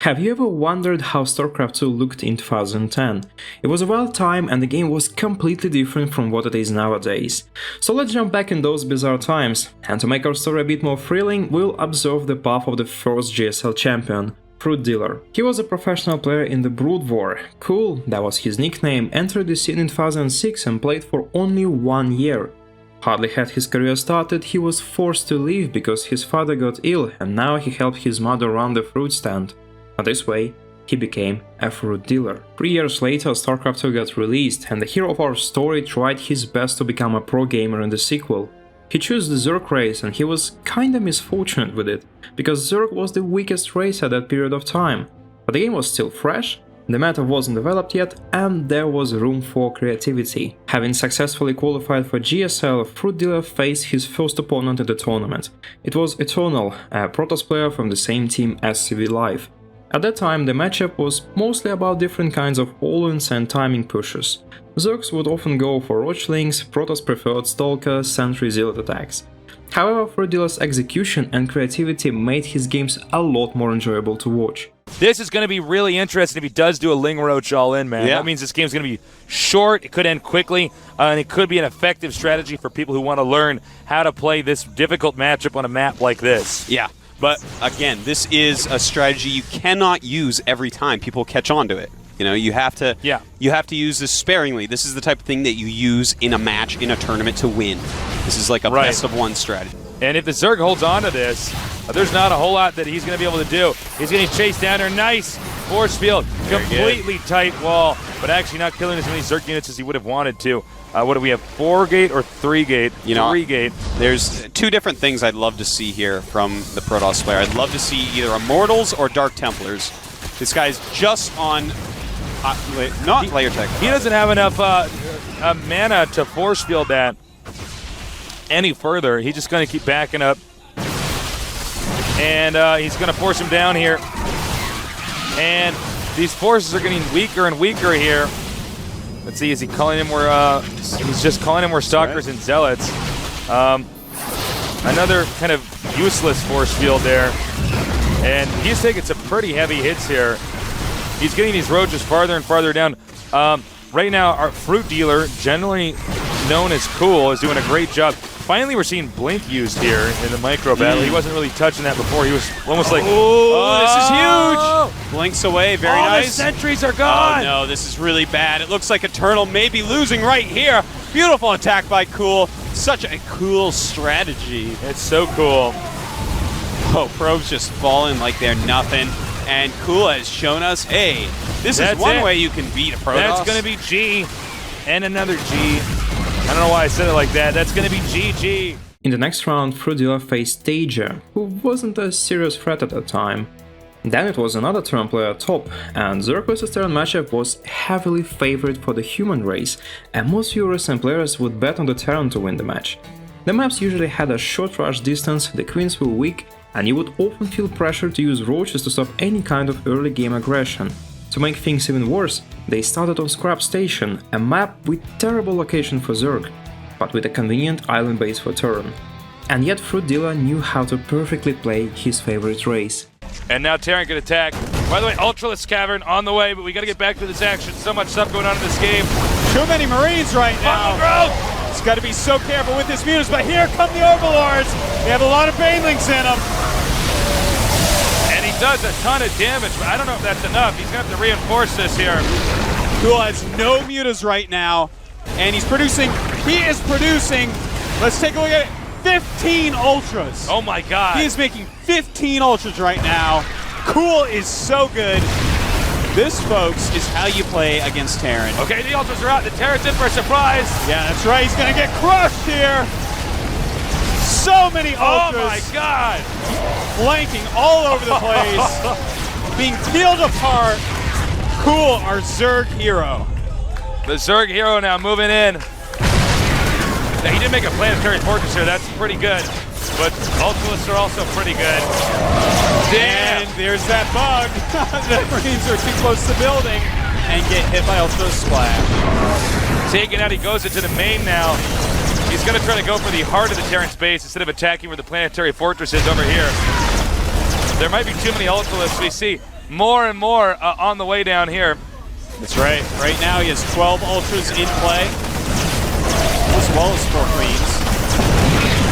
Have you ever wondered how StarCraft 2 looked in 2010? It was a wild time and the game was completely different from what it is nowadays. So let's jump back in those bizarre times, and to make our story a bit more thrilling, we'll observe the path of the first GSL champion, Fruitdealer. He was a professional player in the Brood War. Cool, that was his nickname, entered the scene in 2006 and played for only 1 year. Hardly had his career started, he was forced to leave because his father got ill and now he helped his mother run the fruit stand. This way, he became a fruit dealer. 3 years later, StarCraft 2 got released, and the hero of our story tried his best to become a pro gamer in the sequel. He chose the Zerg race, and he was kinda misfortunate with it, because Zerg was the weakest race at that period of time. But the game was still fresh, the meta wasn't developed yet, and there was room for creativity. Having successfully qualified for GSL, Fruitdealer faced his first opponent in the tournament. It was Eternal, a Protoss player from the same team as CV Live. At that time, the matchup was mostly about different kinds of all-ins and timing pushes. Zergs would often go for Rochlings, Protoss preferred Stalker, Sentry, Zealot attacks. However, Fruitdealer's execution and creativity made his games a lot more enjoyable to watch. This is going to be really interesting if he does do a Ling Roach all-in, man. Yeah. That means this game's going to be short, it could end quickly, and it could be an effective strategy for people who want to learn how to play this difficult matchup on a map like this. Yeah, but again, this is a strategy you cannot use every time people catch on to it. You know, you have to use this sparingly. This is the type of thing that you use in a match, in a tournament to win. This is like a best of one strategy. And if the Zerg holds on to this, there's not a whole lot that he's going to be able to do. He's getting chased down there. Nice force field. Completely tight wall, but actually not killing as many Zerg units as he would have wanted to. What do we have, 4-gate or 3-gate? 3-gate. There's two different things I'd love to see here from the Protoss player. I'd love to see either Immortals or Dark Templars. This guy's just on, not layer tech. He doesn't have enough mana to force field that any further. He's just going to keep backing up. And he's going to force him down here. And these forces are getting weaker and weaker here. Let's see, is he calling in more, he's just calling in more Stalkers and Zealots. Another kind of useless force field there. And he's taking some pretty heavy hits here. He's getting these roaches farther and farther down. Right now, our Fruitdealer, generally known as Cool, is doing a great job. Finally, we're seeing Blink used here in the micro battle. He wasn't really touching that before. He was almost like, oh, this is huge! Blinks away, very nice. The sentries are gone! Oh no, this is really bad. It looks like Eternal may be losing right here. Beautiful attack by Cool. Such a cool strategy. It's so cool. Oh, probes just falling like they're nothing. And Cool has shown us, hey, this is one way you can beat a Protoss. That's going to be G. And another G. I don't know why I said it like that. That's going to be GG. In the next round, Fruitdealer faced Tager, who wasn't a serious threat at that time. Then it was another Terran player top, and Zerg vs Terran matchup was heavily favored for the human race, and most viewers and players would bet on the Terran to win the match. The maps usually had a short rush distance, the queens were weak, and you would often feel pressure to use roaches to stop any kind of early game aggression. To make things even worse, they started on Scrap Station, a map with terrible location for Zerg, but with a convenient island base for Terran. And yet Fruitdealer knew how to perfectly play his favorite race. And now Terran can attack. By the way, Ultralisk Cavern on the way, but we gotta get back to this action. So much stuff going on in this game. Too many Marines right now. It's got to be so careful with his mutas, but here come the Overlords. They have a lot of Banelings in them. And he does a ton of damage, but I don't know if that's enough. He's gonna have to reinforce this here. Cool has no mutas right now, and he's producing, let's take a look at it, 15 Ultras. Oh my god. He is making 15 Ultras right now. Cool is so good. This, folks, is how you play against Terran. Okay, the Ultras are out. The Terran's in for a surprise. Yeah, that's right. He's going to get crushed here. So many Ultras. Oh my god. Flanking all over the place. Being peeled apart. Cool, our Zerg hero. The Zerg hero now moving in. Now, he did make a planetary fortress here. That's pretty good. But Ultralists are also pretty good. And there's that bug. The Marines are too close to the building and get hit by Ultra Splash. Taken out, he goes into the main now. He's going to try to go for the heart of the Terran space instead of attacking where the planetary fortress is over here. There might be too many Ultralists. We see more and more on the way down here. That's right. Right now he has 12 ultras in play, as well as 4 queens.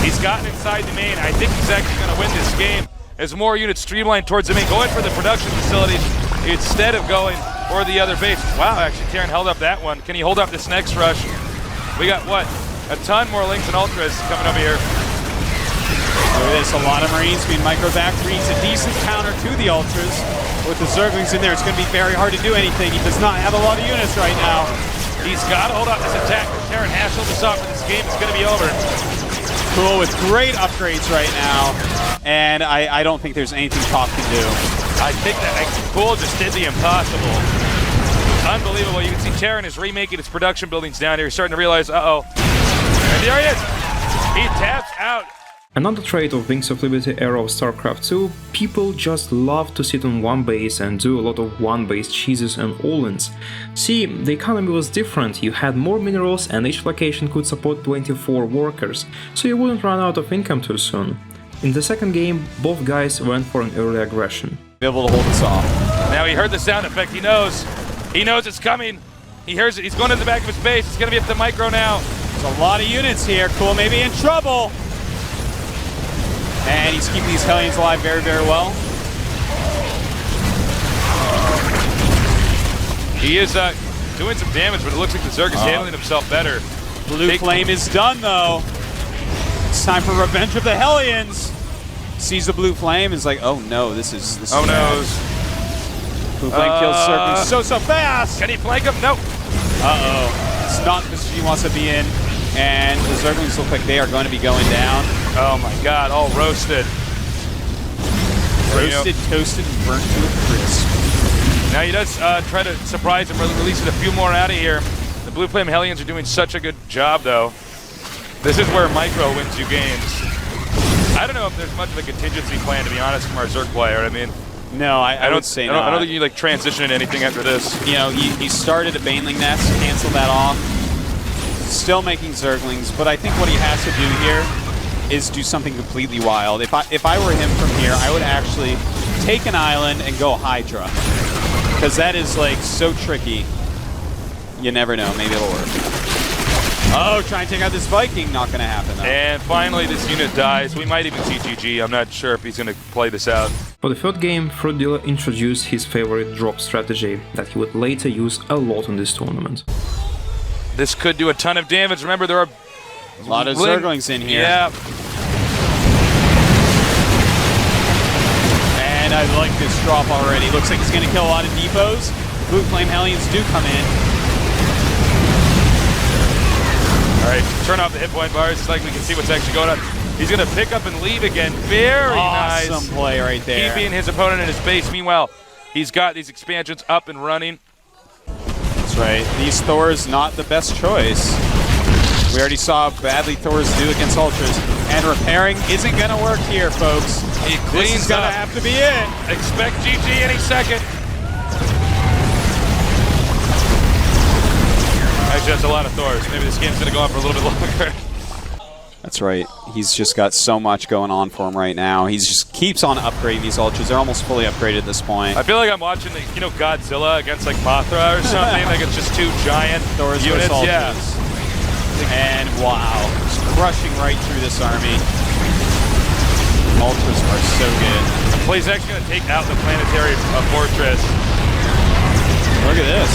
He's gotten inside the main. I think he's actually going to win this game as more units streamline towards the main, going for the production facilities instead of going for the other base. Wow, actually, Terran held up that one. Can he hold up this next rush? We got, what, a ton more links and ultras coming over here. Look at this, a lot of Marines being micro-back. Marines a decent counter to the ultras. With the Zerglings in there, it's going to be very hard to do anything. He does not have a lot of units right now. He's got to hold up this attack. Terran has to hold this off, or this game is going to be over. Cool with great upgrades right now, and I don't think there's anything Top can do. I think that Cool just did the impossible. Unbelievable. You can see Terran is remaking its production buildings down here. He's starting to realize, uh-oh. And there he is. He taps out. Another trait of Wings of Liberty era of StarCraft 2, people just love to sit on one base and do a lot of one-base cheeses and all-ins. See, the economy was different, you had more minerals and each location could support 24 workers, so you wouldn't run out of income too soon. In the second game, both guys went for an early aggression. Be able to hold this off. Now he heard the sound effect, he knows. He knows it's coming. He hears it, he's going to the back of his base, it's going to be at the micro now. There's a lot of units here, Cool may be in trouble. And he's keeping these Hellions alive very, very well. He is doing some damage, but it looks like the Zerg is handling himself better. Blue Flame is done, though. It's time for Revenge of the Hellions. Sees the Blue Flame, is like, oh no, this is oh no. Blue Flame kills Zerglings so fast. Can he flank him? No. Uh-oh. It's not the position he wants to be in. And the Zerglings look like they are going to be going down. Oh my god, all roasted. Roasted, toasted, and burnt to a crisp. Now he does try to surprise him, releasing a few more out of here. The Blue Flame Hellions are doing such a good job, though. This is where micro wins you games. I don't know if there's much of a contingency plan, to be honest, from our Zerg player. I mean, no, I would say not. I don't think you like transition into anything after this. You know, he started a Baneling Nest, canceled that off. Still making Zerglings, but I think what he has to do here is do something completely wild. If I were him from here, I would actually take an island and go Hydra. Because that is like so tricky. You never know, maybe it'll work. Oh, try and take out this Viking, not gonna happen though. And finally this unit dies. We might even see GG. I'm not sure if he's gonna play this out. For the third game, Fruitdealer introduced his favorite drop strategy that he would later use a lot in this tournament. This could do a ton of damage. Remember, there are a lot of Zerglings in here. Yeah. And I like this drop already. Looks like he's going to kill a lot of depots. Blue Flame Hellions do come in. All right, turn off the hit point bars. It's like we can see what's actually going on. He's going to pick up and leave again. Very nice. Awesome play right there. Keeping his opponent in his base. Meanwhile, he's got these expansions up and running. That's right. These Thors not the best choice. We already saw how badly Thors do against Ultras. And repairing isn't going to work here, folks. He cleans this is going to have to be it. Expect GG any second. Actually, that's a lot of Thors. Maybe this game's going to go on for a little bit longer. That's right. He's just got so much going on for him right now. He just keeps on upgrading these Ultras. They're almost fully upgraded at this point. I feel like I'm watching, the, you know, Godzilla against like Mothra or something. Like it's just two giant Thors units. Yeah. And wow, just crushing right through this army. Ultras are so good. Well, he's actually going to take out the planetary fortress. Look at this.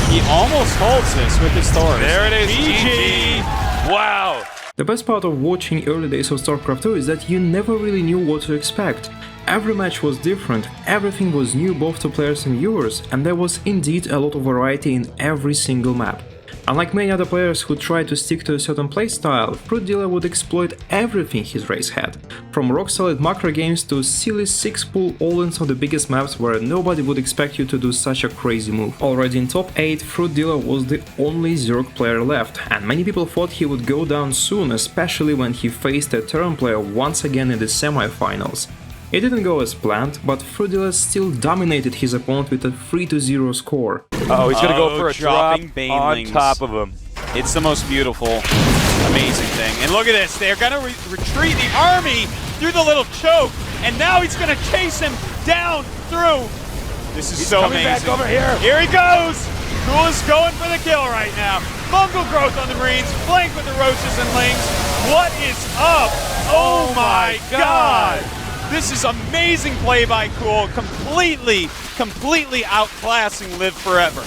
He almost holds this with his Thors. There it is. GG. Wow. The best part of watching early days of StarCraft 2 is that you never really knew what to expect. Every match was different, everything was new both to players and viewers, and there was indeed a lot of variety in every single map. Unlike many other players who tried to stick to a certain playstyle, Fruitdealer would exploit everything his race had, from rock-solid macro games to silly 6-pool all-ins on the biggest maps where nobody would expect you to do such a crazy move. Already in top 8, Fruitdealer was the only Zerg player left, and many people thought he would go down soon, especially when he faced a Terran player once again in the semi-finals. It didn't go as planned, but Fruitdealer still dominated his opponent with a 3-0 score. Uh-oh, he's going to go for a drop on top of him. It's the most beautiful, amazing thing. And look at this, they're going to retreat the army through the little choke, and now he's going to chase him down through This is He's so coming amazing. back over here. Here he goes. Cool is going for the kill right now. Fungal growth on the Marines, flanked with the Roaches and Lings. What is up? Oh my God. This is amazing play by Cool. Completely outclassing Live Forever.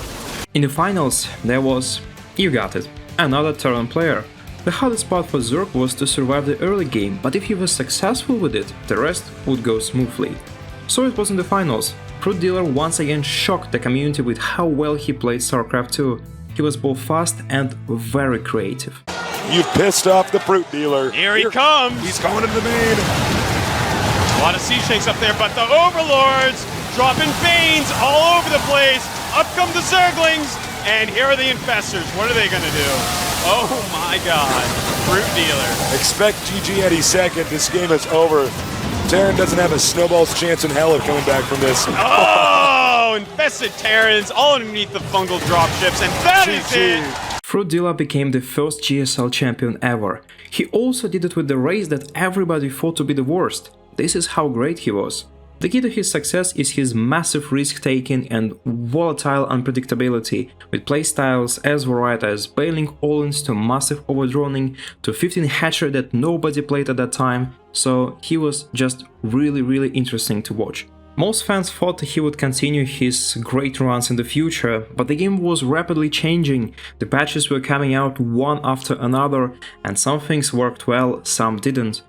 In the finals, there was, you got it, another Terran player. The hardest part for Zerg was to survive the early game, but if he was successful with it, the rest would go smoothly. So it was in the finals. Fruitdealer once again shocked the community with how well he played StarCraft 2. He was both fast and very creative. You've pissed off the Fruitdealer. Here he comes. He's going into the main. A lot of sea shakes up there, but the Overlords dropping Banes all over the place. Up come the Zerglings, and here are the Infestors. What are they going to do? Oh my God, Fruitdealer. Expect GG any second. This game is over. Terran doesn't have a snowball's chance in hell of coming back from this. Oh, infested Terrans all underneath the fungal dropships, and that is it. Fruitdealer became the first GSL champion ever. He also did it with the race that everybody thought to be the worst. This is how great he was. The key to his success is his massive risk-taking and volatile unpredictability, with playstyles as varied as bailing all-ins to massive overdroning to 15 hatchery that nobody played at that time, so he was just really interesting to watch. Most fans thought he would continue his great runs in the future, but the game was rapidly changing, the patches were coming out one after another, and some things worked well, some didn't.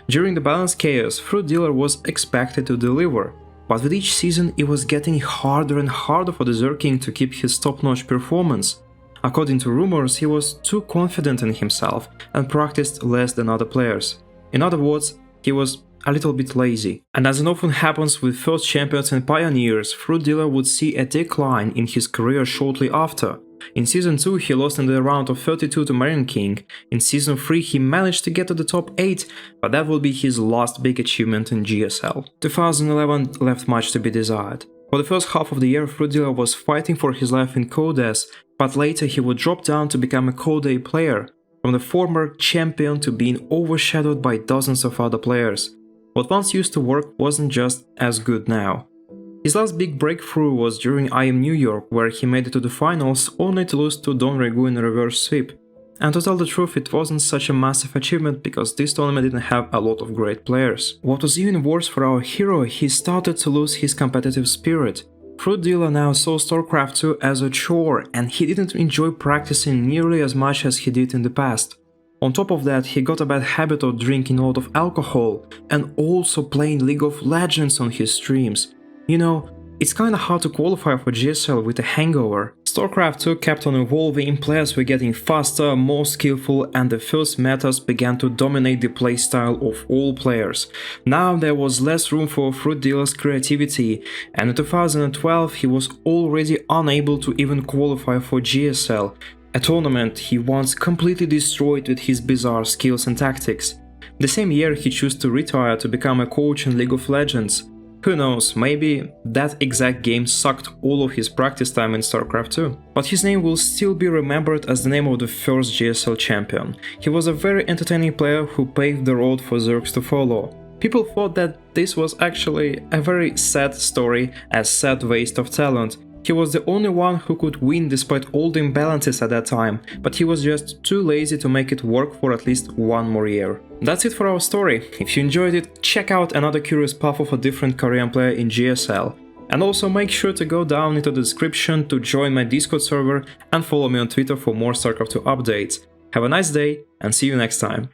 During the balanced chaos, Fruitdealer was expected to deliver, but with each season it was getting harder and harder for the Zerg King to keep his top-notch performance. According to rumors, he was too confident in himself and practiced less than other players. In other words, he was a little bit lazy. And as it often happens with first champions and pioneers, Fruitdealer would see a decline in his career shortly after. In Season 2 he lost in the round of 32 to Marine King, in Season 3 he managed to get to the top 8, but that would be his last big achievement in GSL. 2011 left much to be desired. For the first half of the year Fruitdealer was fighting for his life in Codes, but later he would drop down to become a Code A player, from the former champion to being overshadowed by dozens of other players. What once used to work wasn't just as good now. His last big breakthrough was during IM New York, where he made it to the finals only to lose to Don Regu in a reverse sweep. And to tell the truth, it wasn't such a massive achievement because this tournament didn't have a lot of great players. What was even worse for our hero, he started to lose his competitive spirit. Fruitdealer now saw StarCraft 2 as a chore, and he didn't enjoy practicing nearly as much as he did in the past. On top of that, he got a bad habit of drinking a lot of alcohol and also playing League of Legends on his streams. You know, it's kinda hard to qualify for GSL with a hangover. StarCraft 2 kept on evolving, players were getting faster, more skillful, and the first metas began to dominate the playstyle of all players. Now there was less room for Fruitdealer's creativity, and in 2012 he was already unable to even qualify for GSL, a tournament he once completely destroyed with his bizarre skills and tactics. The same year he chose to retire to become a coach in League of Legends. Who knows, maybe that exact game sucked all of his practice time in StarCraft 2. But his name will still be remembered as the name of the first GSL champion. He was a very entertaining player who paved the road for Zergs to follow. People thought that this was actually a very sad story, a sad waste of talent. He was the only one who could win despite all the imbalances at that time, but he was just too lazy to make it work for at least one more year. That's it for our story. If you enjoyed it, check out another curious path of a different Korean player in GSL. And also make sure to go down into the description to join my Discord server and follow me on Twitter for more StarCraft 2 updates. Have a nice day and see you next time.